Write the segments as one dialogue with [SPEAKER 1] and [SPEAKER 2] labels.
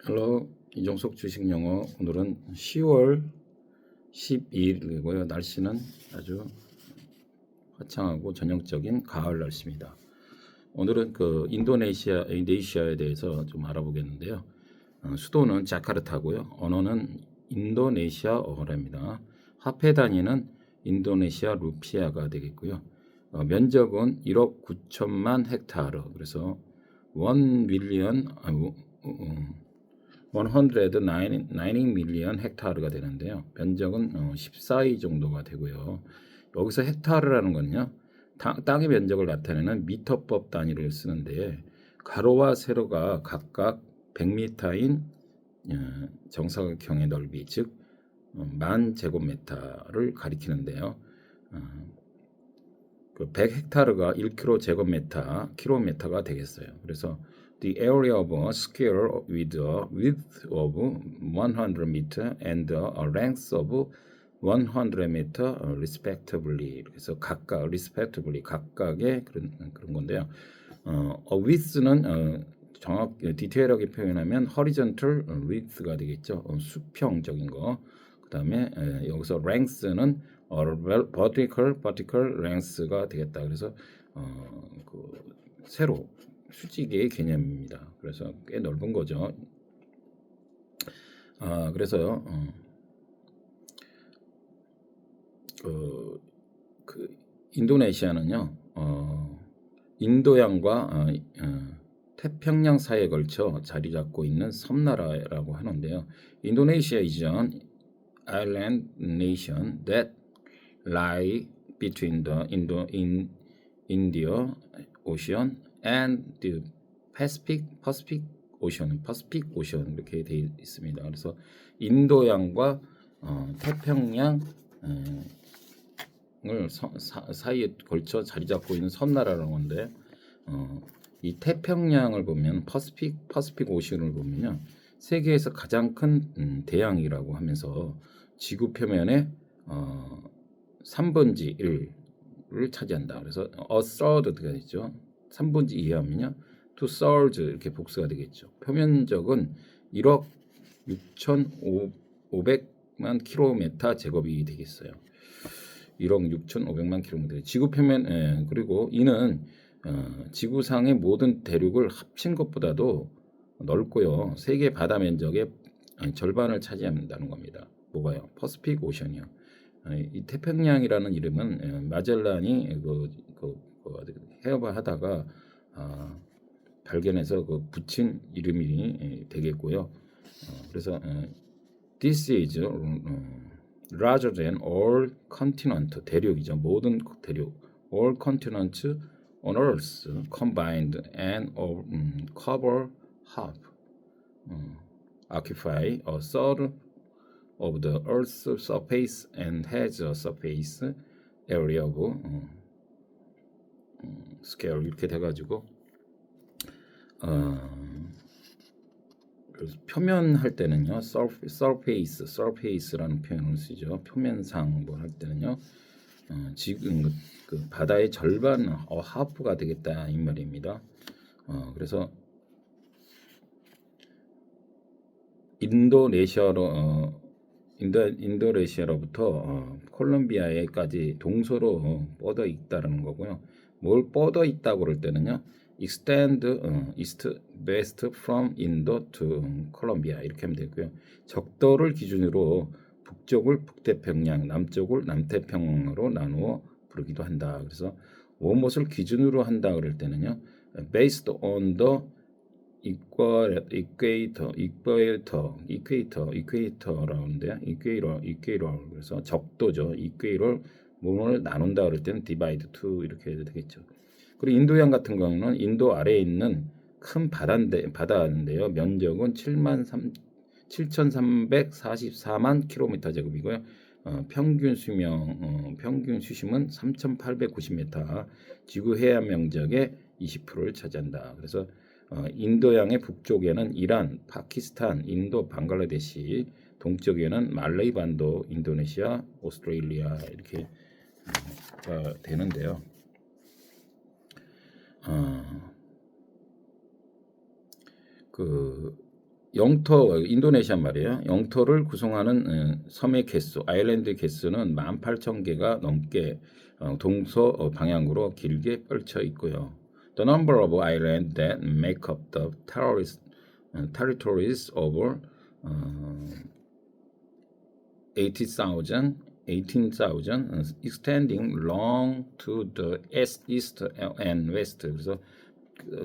[SPEAKER 1] 헬로 이종석 주식 영어. 오늘은 10월 12일이고요. 날씨는 아주 화창하고 전형적인 가을 날씨입니다. 오늘은 인도네시아에 대해서 좀 알아보겠는데요. 수도는 자카르타고요. 언어는 인도네시아어랍니다. 화폐 단위는 인도네시아 루피아가 되겠고요. 면적은 1억 9천만 헥타르. 그래서 1 밀리언 199 밀리언 헥타르가 되는데요. 면적은 14위 정도가 되고요. 여기서 헥타르라는 건요, 땅의 면적을 나타내는 미터법 단위를 쓰는데, 가로와 세로가 각각 100m인 정사각형의 넓이, 즉 10,000제곱미터를 가리키는데요. 100헥타르가 1km제곱미터가 되겠어요. 그래서 the area of a square with a width of 100 meter and a length of 100 meter respectively. 그래서 respectively 각각의 그런 건데요. width는 디테일하게 표현하면 horizontal width가 되겠죠. 수평적인 거. 그다음에 여기서 length는 vertical length가 되겠다. 그래서 세로 수직의 개념입니다. 그래서 꽤 넓은 거죠. 그래서 인도네시아는요, 인도양과 태평양 사이에 걸쳐 자리 잡고 있는 섬나라라고 하는데요. 인도네시아 is an island nation that lie between the India Ocean and the Pacific Ocean 이렇게 되어 있습니다. 그래서 인도양과 태평양을 사이에 걸쳐 자리 잡고 있는 섬나라라는 건데, 이 태평양을 보면 퍼시픽 오션을 보면요, 세계에서 가장 큰 대양이라고 하면서 지구 표면의 3분의 1을 차지한다. 그래서 a third가 되죠. 3분의 2 하면요, two thirds 이렇게 복수가 되겠죠. 표면적은 1억 6,500만 킬로미터 제곱이 되겠어요. 1억 6,500만 킬로미터. 지구 표면, 그리고 이는 지구상의 모든 대륙을 합친 것보다도 넓고요. 세계 바다 면적의 절반을 차지한다는 겁니다. 뭐가요? 퍼시픽 오션이요. 이 태평양이라는 이름은 마젤란이 해협을 하다가 발견해서 붙인 이름이 되겠고요. 그래서 this is larger than all continent, 대륙이죠. 모든 대륙, all continents on Earth combined and cover half, occupy a third of the Earth's surface and has a surface area of scale 이렇게 돼가지고 표면 할 때는요, surface라는 표현을 쓰죠. 표면상 뭐 할 때는요, 지금 그 바다의 절반, 하프가 되겠다 이 말입니다. 그래서 인도네시아로부터 콜롬비아에까지 동서로 뻗어 있다는 거고요. 뭘 뻗어 있다고 그럴 때는요, extend east west from Indo to Colombia 이렇게 하면 되고요. 적도를 기준으로 북쪽을 북태평양, 남쪽을 남태평양으로 나누어 부르기도 한다. 그래서 무엇을 기준으로 한다 그럴 때는요, based on the 이퀘이터라는데요. 이퀘이럴. 그래서 적도죠. 이퀘이럴 몸을 나눈다 그럴 때는 divide to 이렇게 해도 되겠죠. 그리고 인도양 같은 경우는 인도 아래에 있는 큰 바다인데요. 면적은 7,344만 킬로미터 제곱이고요. 평균 수심은 3,890m, 지구 해안 면적의 20%를 차지한다. 그래서 인도양의 북쪽에는 이란, 파키스탄, 인도, 방글라데시, 동쪽에는 말레이 반도, 인도네시아, 오스트레일리아 이렇게 되는데요. 영토 인도네시아 말이에요. 영토를 구성하는 섬의 개수, 아일랜드 개수는 18,000개가 넘게 동서 방향으로 길게 펼쳐 있고요. The number of islands that make up the territories over 18,000 extending long to the east and west. 그래서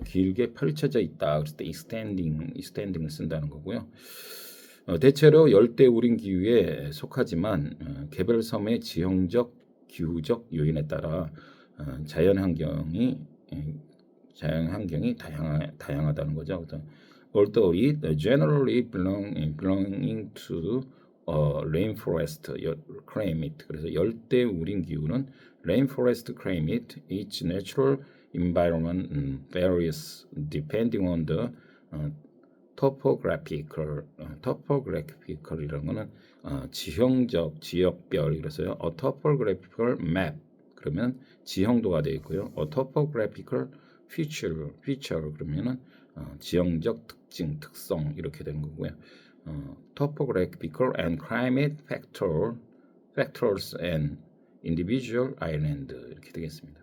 [SPEAKER 1] 길게 펼쳐져 있다. 그래서 extending을 쓴다는 거고요. 대체로 열대우림 기후에 속하지만 개별 섬의 지형적, 기후적 요인에 따라 자연환경이 다양하다는 거죠. 그래서 although it generally belonging to rainforest climate. 그래서 열대우림 기후는 rainforest climate, its natural environment varies depending on the topographical이라는 거는 지형적 지역별. 그래서요 a topographical map 그러면 지형도가 되어 있고요. a topographical feature 그러면은 지형적 특징 특성 이렇게 되는 거고요. topographical and climate factors and individual island 이렇게 되겠습니다.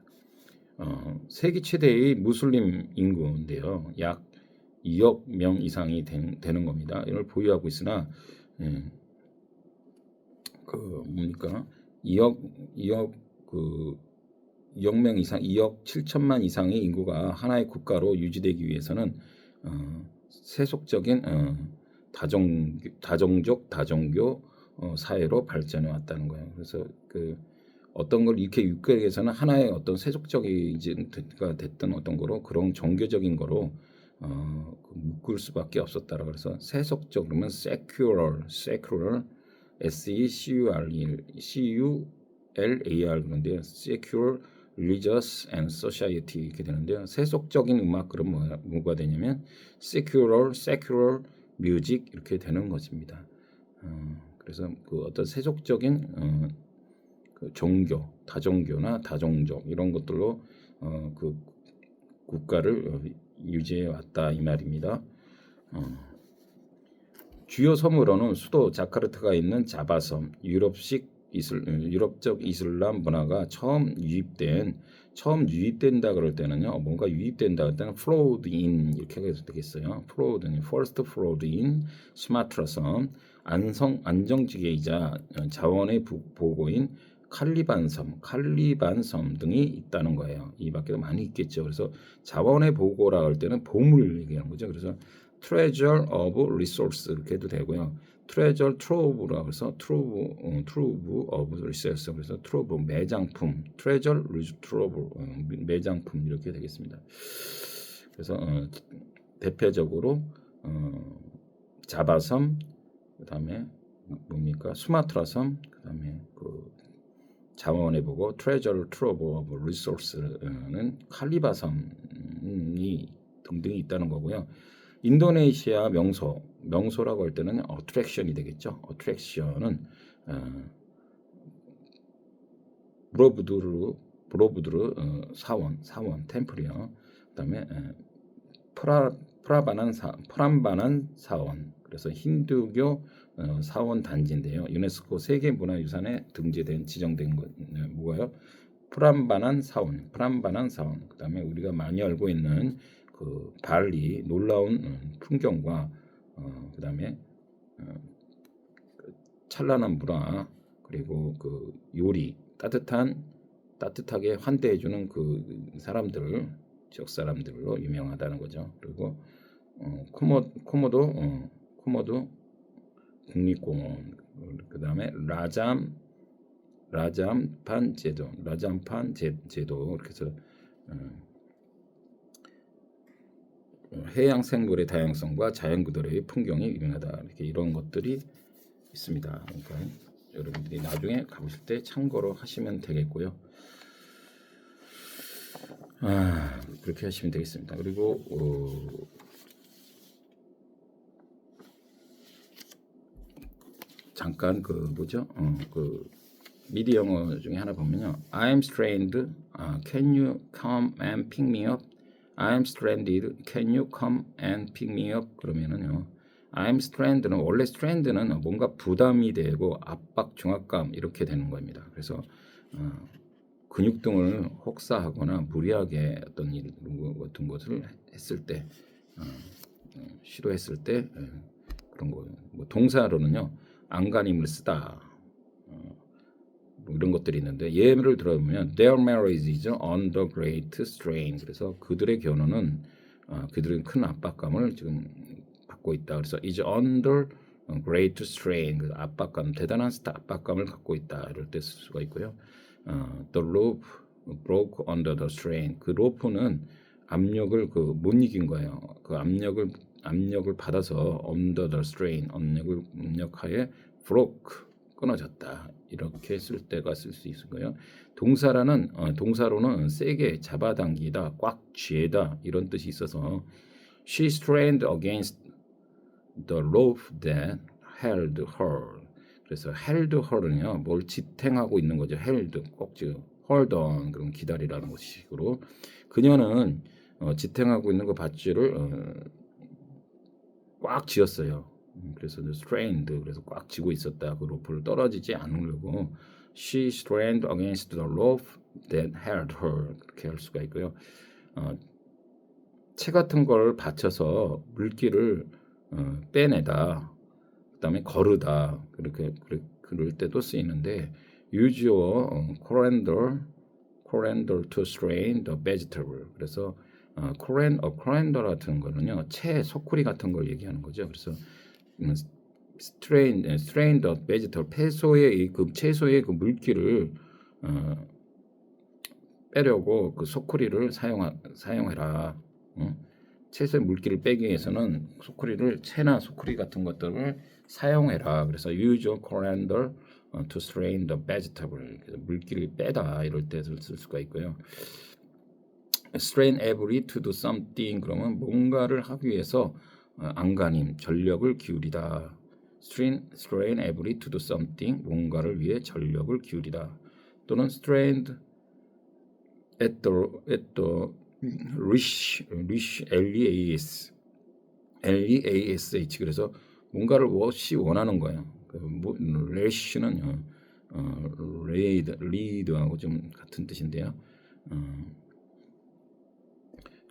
[SPEAKER 1] 세계 최대의 무슬림 인구인데요. 약 2억 명 이상이 되는 겁니다. 이걸 보유하고 있으나 뭡니까? 2억 명 이상, 2억 7천만 이상의 인구가 하나의 국가로 유지되기 위해서는 세속적인 다종족, 다종교 사회로 발전해 왔다는 거예요. 그래서 어떤 걸 이렇게 유지하기 위해서는 하나의 어떤 세속적이가 됐던 어떤 거로 그런 종교적인 거로 묶을 수밖에 없었다라. 그래서 세속적 그러면 secular, secular 그런데요. secular, religious and society 이렇게 되는데요. 세속적인 음악 그럼 뭐가 되냐면 secular music 이렇게 되는 것입니다. 그래서 어떤 세속적인 종교, 다종교나 다종족 이런 것들로 국가를 유지해 왔다 이 말입니다. 주요 섬으로는 수도 자카르타가 있는 자바섬, 유럽적 이슬람 문화가 처음 유입된다 그럴 때는요. 뭔가 유입된다 그럴 때는 flowed in 이렇게 해도 되겠어요. first flowed in 수마트라 섬, 안정지계이자 자원의 보고인 칼리반 섬 등이 있다는 거예요. 이 밖에도 많이 있겠죠. 그래서 자원의 보고라 할 때는 보물을 얘기하는 거죠. 그래서 treasure of resource 이렇게 해도 되고요. treasure trove라고 해서 trove of resource 그래서 trove 매장품, treasure trove 매장품 이렇게 되겠습니다. 그래서 대표적으로 자바섬, 그다음에 뭡니까 수마트라 섬, 그다음에 자원의 보고 treasure trove of resource는 칼리바 섬이 등등이 있다는 거고요. 인도네시아 명소라고 할 때는 attraction이 되겠죠. attraction은 브로부두르 사원 템플이요. 그다음에 프람바난 사원. 그래서 힌두교 사원 단지인데요. 유네스코 세계 문화유산에 지정된 것 뭐가요? 프람바난 사원. 그다음에 우리가 많이 알고 있는 발리 놀라운 풍경과 그다음에 찬란한 문화 그리고 요리 따뜻하게 환대해주는 지역 사람들로 유명하다는 거죠. 그리고 코모도 국립공원 그다음에 라잠판 제도 이렇게 해서 해양 생물의 다양성과 자연 그대로의 풍경이 유명하다. 이렇게 이런 것들이 있습니다. 그러니까 여러분들이 나중에 가보실 때 참고로 하시면 되겠고요. 그렇게 하시면 되겠습니다. 그리고 잠깐 미디 영어 중에 하나 보면요. I'm stranded. Can you come and pick me up? I'm stranded. Can you come and pick me up? 그러면은요. I'm strand는 원래 strand는 뭔가 부담이 되고 압박, 중압감 이렇게 되는 겁니다. 그래서 근육 등을 혹사하거나 무리하게 어떤 일 같은 것을 했을 때 시도했을 때 그런 거. 뭐 동사로는요 안간힘을 쓰다 뭐 이런 것들이 있는데 예를 들어보면 their marriage is under great strain. 그래서 그들의 결혼은 그들은 큰 압박감을 지금 받고 있다. 그래서 is under great strain. 그 압박감, 대단한 압박감을 갖고 있다. 이럴 때 쓸 수가 있고요. The rope broke under the strain. 그 로프는 압력을 못 이긴 거예요. 그 압력을 받아서 under the strain, 압력하에 broke 끊어졌다. 이렇게 쓸 때가 쓸 수 있을 거예요. 동사로는 세게 잡아당기다, 꽉 쥐다 이런 뜻이 있어서 she strained against the rope that held her. 그래서 held her는요 뭘 지탱하고 있는 거죠. held 꼭 지금 hold on 그럼 기다리라는 것식으로 그녀는 지탱하고 있는 그 밧줄을 꽉 쥐었어요. 그래서 strained 그래서 꽉 쥐고 있었다. 그 로프를 떨어지지 않으려고 she strained against the rope that held her 그렇게 할 수가 있고요. 채 같은 걸 받쳐서 물기를 빼내다. 그다음에 거르다. 그럴 때도 쓰이는데 use your colander to strain the vegetable. 그래서 colander 같은 거는요 채 소쿠리 같은 걸 얘기하는 거죠. 그래서 strain the vegetable 채소의 그 물기를 빼려고 그 소쿠리를 사용해라. 채소의 물기를 빼기 위해서는 채나 소쿠리 같은 것들을 사용해라. 그래서 use your colander to strain the vegetable. 그래서 물기를 빼다 이럴 때 쓸 수가 있고요. strain every to do something 그러면 뭔가를 하기 위해서 안간힘, 전력을 기울이다. strain every to do something 뭔가를 위해 전력을 기울이다. 또는 strained at the leash 그래서 뭔가를 원하는 거예요. lash는 lead하고 좀 같은 뜻인데요.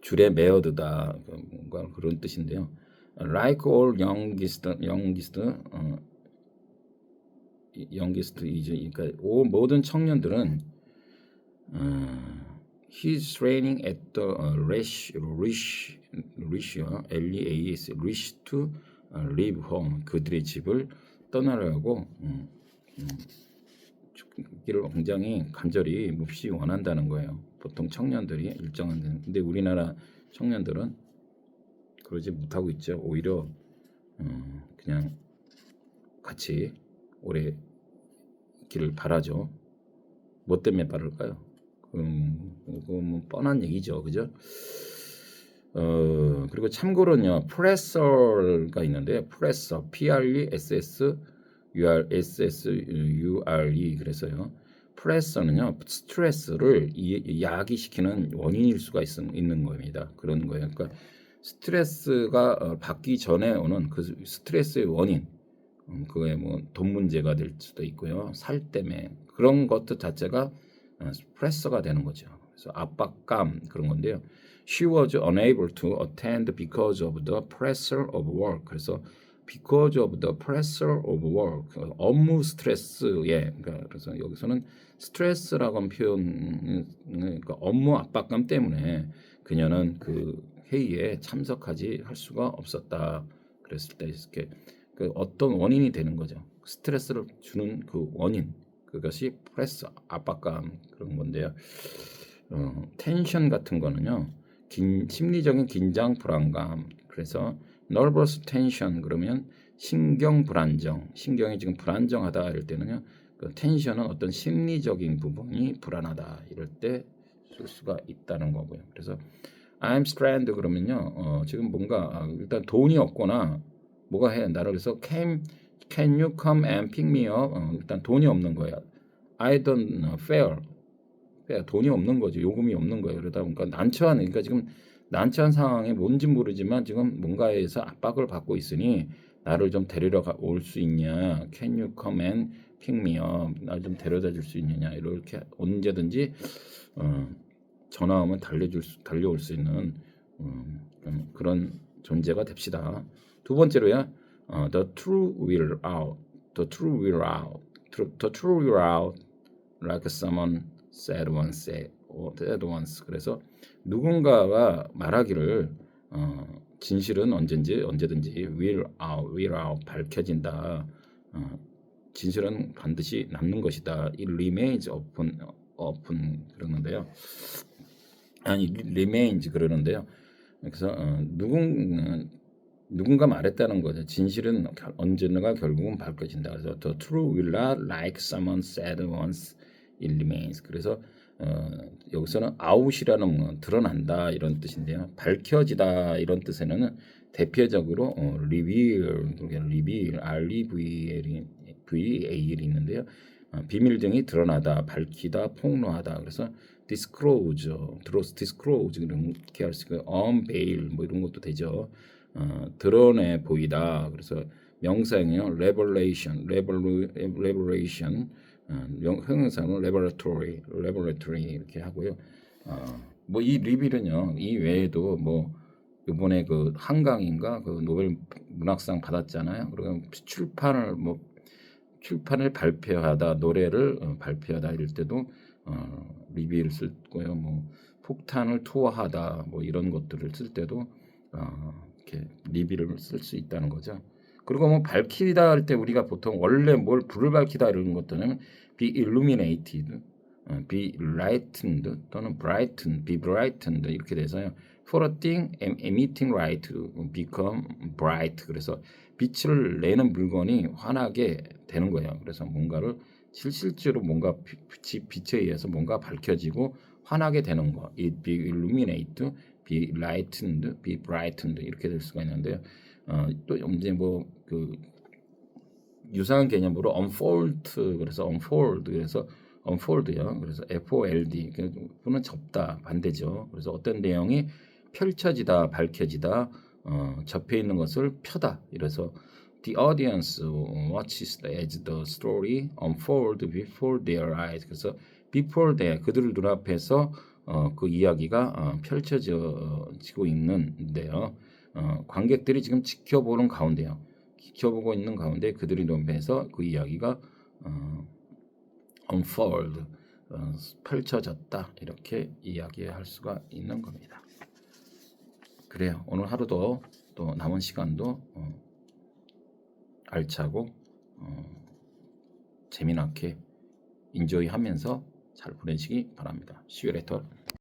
[SPEAKER 1] 줄에 매어두다 뭔가 그런 뜻인데요. Like all youngest is 그러니까 모든 청년들은 he's training at the leash to leave home. 그들의 집을 떠나려고 길을 굉장히 간절히 몹시 원한다는 거예요. 보통 청년들이 일정한 근데 우리나라 청년들은 그러지 못하고 있죠. 오히려 그냥 같이 오래 길을 바라죠. 뭐 때문에 바랄까요? 그건 뻔한 얘기죠, 그죠? 그리고 참고로는요, pressure가 있는데 pressure, P-R-E-S-S-U-R-E 그래서요, pressure는요, 스트레스를 야기시키는 원인일 수가 있는 겁니다. 그런 거예요. 그러니까 스트레스가 받기 전에 오는 그 스트레스의 원인, 그게 뭐 돈 문제가 될 수도 있고요, 살 때문에 그런 것들 자체가 프레셔가 되는 거죠. 그래서 압박감 그런 건데요. She was unable to attend because of the pressure of work. 그래서 because of the pressure of work, 업무 스트레스에 그래서 여기서는 스트레스라고 하는 표현, 그러니까 업무 압박감 때문에 그녀는 그 회의에 참석하지 할 수가 없었다. 그랬을 때 이렇게 그 어떤 원인이 되는 거죠. 스트레스를 주는 그 원인. 그것이 프레스, 압박감 그런 건데요. 텐션 같은 거는요. 심리적인 긴장, 불안감. 그래서 nervous tension 그러면 신경 불안정. 신경이 지금 불안정하다 이럴 때는요. 그 텐션은 어떤 심리적인 부분이 불안하다 이럴 때 쓸 수가 있다는 거고요. 그래서 I'm stranded 그러면요. 지금 뭔가 일단 돈이 없거나 뭐가 해 나를 그래서 Can you come and pick me up? 일단 돈이 없는 거야. I don't fare. 돈이 없는 거죠. 요금이 없는 거예요. 그러다 보니까 그러니까 지금 난처한 상황이 뭔지 모르지만 지금 뭔가에서 압박을 받고 있으니 나를 좀 데리러 올 수 있냐? Can you come and pick me up? 나 좀 데려다 줄 수 있느냐? 이렇게 언제든지 전화 오면 달려올 수 있는 좀 그런 존재가 됩시다. 두 번째로야, the true will out, the true will out, the true will out, like someone said once. 그래서 누군가가 말하기를 진실은 언제든지 will out 밝혀진다. 진실은 반드시 남는 것이다. It remains open 그러는데요. 아니 remains 그러는데요. 그래서 누군가 말했다는 거죠. 진실은 언젠가 결국은 밝혀진다. 그래서 the truth will not, like someone said once, it remains. 그래서 여기서는 out이라는 건 드러난다 이런 뜻인데요. 밝혀지다 이런 뜻에는 대표적으로 reveal, REVAL이 있는데요. 비밀 등이 드러나다, 밝히다, 폭로하다. 그래서 disclose 이렇게 할 수 있고 unveil 뭐 이런 것도 되죠. 드러내 보이다. 그래서 명사형이요. revelation, 형용사는 laboratory 이렇게 하고요. 뭐 이 리빌은요. 이 외에도 뭐 이번에 그 한강인가 그 노벨 문학상 받았잖아요. 그리고 출판을 발표하다, 노래를 발표하다 이럴 때도 리빌을 쓸 거예요. 뭐 폭탄을 투하하다 뭐 이런 것들을 쓸 때도 이렇게 리빌을 쓸 수 있다는 거죠. 그리고 뭐 밝히다 할 때 우리가 보통 원래 뭘 불을 밝히다 이런 것들은 be illuminated, be lightened 또는 brightened, be brightened 이렇게 돼서요. For a thing emitting light become bright. 그래서 빛을 내는 물건이 환하게 되는 거예요. 그래서 뭔가를 실제로 뭔가 빛에 의해서 뭔가 밝혀지고 환하게 되는 거. It be illuminated, be lightened, be brightened 이렇게 될 수가 있는데요. 또 이제 뭐 그 유사한 개념으로 unfold 그래서 unfold 그래서 unfold요. 그래서 FOLD 그는 접다 반대죠. 그래서 어떤 내용이 펼쳐지다, 밝혀지다, 접해 있는 것을 펴다. 이래서 the audience watches as the story unfold before their eyes. 그래서 before their 그들 눈앞에서 그 이야기가 펼쳐지고 있는데요. 관객들이 지금 지켜보고 있는 가운데 그들이 눈앞에서 그 이야기가 unfold 펼쳐졌다 이렇게 이야기할 수가 있는 겁니다. 그래요. 오늘 하루도 또 남은 시간도 알차고 재미나게 인조이하면서 잘 보내시기 바랍니다. See you later.